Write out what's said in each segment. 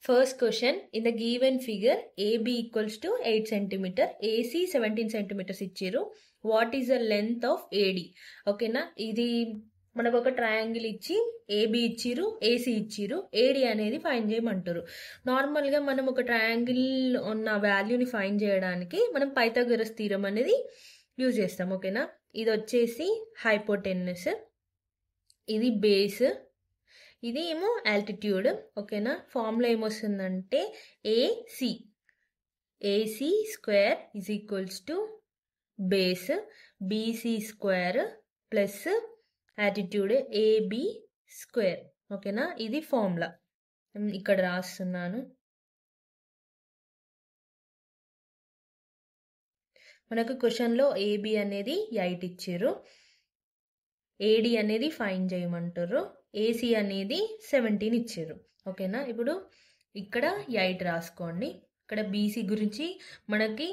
First question, in the given figure, AB equals to 8 cm, AC 17 centimeters ఇచ్చారు. What is the length of AD? ఓకేనా, ఇది మనకు ఒక triangle ఇచ్చి AB ఇచ్చిరు, AC ఇచ్చిరు, AD అనేది ఫైండ్ చేయమంటారు. నార్మల్గా మనం ఒక ట్రయాంగిల్ ఉన్న వాల్యూని ఫైండ్ చేయడానికి మనం పైథాగరస్ థీరం అనేది యూజ్ చేస్తాం. ఓకేనా, ఇది వచ్చేసి హైపోటెన్యూస్, ఇది బేస్, ఇది ఏమో ఆల్టిట్యూడ్. ఓకేనా, ఫార్ములా ఏమొస్తుందంటే AC square is equals to base BC square plus altitude AB square. ఓకేనా, ఇది ఫార్ములా ఇక్కడ రాస్తున్నాను. మనకు క్వశ్చన్లో ఏబి అనేది 8 ఇచ్చారు, ఏడి అనేది ఫైండ్ చేయమంటారు, ఏసీ అనేది 17 ఇచ్చారు. ఓకేనా, ఇప్పుడు ఇక్కడ 8 రాసుకోండి. ఇక్కడ బీసీ గురించి మనకి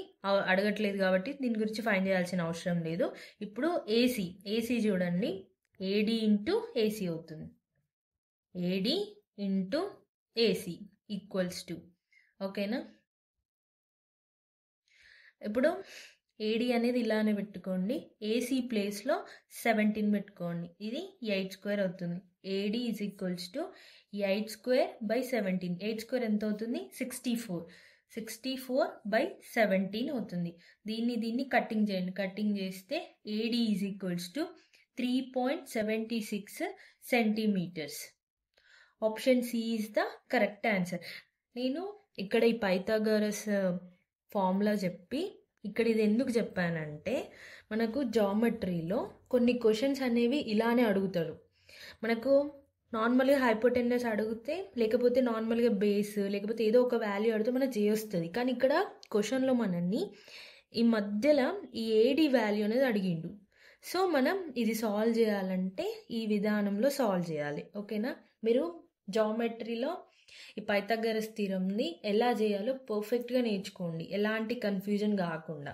అడగట్లేదు కాబట్టి దీని గురించి ఫైండ్ చేయాల్సిన అవసరం లేదు. ఇప్పుడు ఏసీ చూడండి, ఏడి ఇంటూ ఏసీ అవుతుంది. AD into AC equals to, ఓకేనా, ఇప్పుడు ఏడి అనేది ఇలానే పెట్టుకోండి, ఏసీ ప్లేస్లో 17 పెట్టుకోండి, ఇది 8 స్క్వేర్ అవుతుంది. AD is equals to 8 square by 17. 8 square ఎంత అవుతుంది? 64. 64/17 అవుతుంది. దీన్ని కట్టింగ్ చేయండి. కట్టింగ్ చేస్తే AD is equals to 3.76 centimetres. Option C is the correct answer. నేను ఇక్కడ ఈ పైథాగరస్ ఫార్ములా చెప్పి ఇక్కడ ఇది ఎందుకు చెప్పానంటే, మనకు జామెట్రీలో కొన్ని క్వశ్చన్స్ అనేవి ఇలానే అడుగుతారు. మనకు నార్మల్గా హైపోటెన్యూస్ అడిగితే, లేకపోతే నార్మల్గా బేస్, లేకపోతే ఏదో ఒక వాల్యూ అడిగితే మనకు చేయొస్తుంది. కానీ ఇక్కడ క్వశ్చన్లో మనల్ని ఈ మధ్యలో ఈ ఏడి వాల్యూ అనేది అడిగిండు. సో మనం ఇది సాల్వ్ చేయాలంటే ఈ విధానంలో సాల్వ్ చేయాలి. ఓకేనా, మీరు జామెట్రీలో ఈ పైథాగరస్ థీరంని ఎలా చేయాలో పర్ఫెక్ట్గా నేర్చుకోండి, ఎలాంటి కన్ఫ్యూజన్ కాకుండా.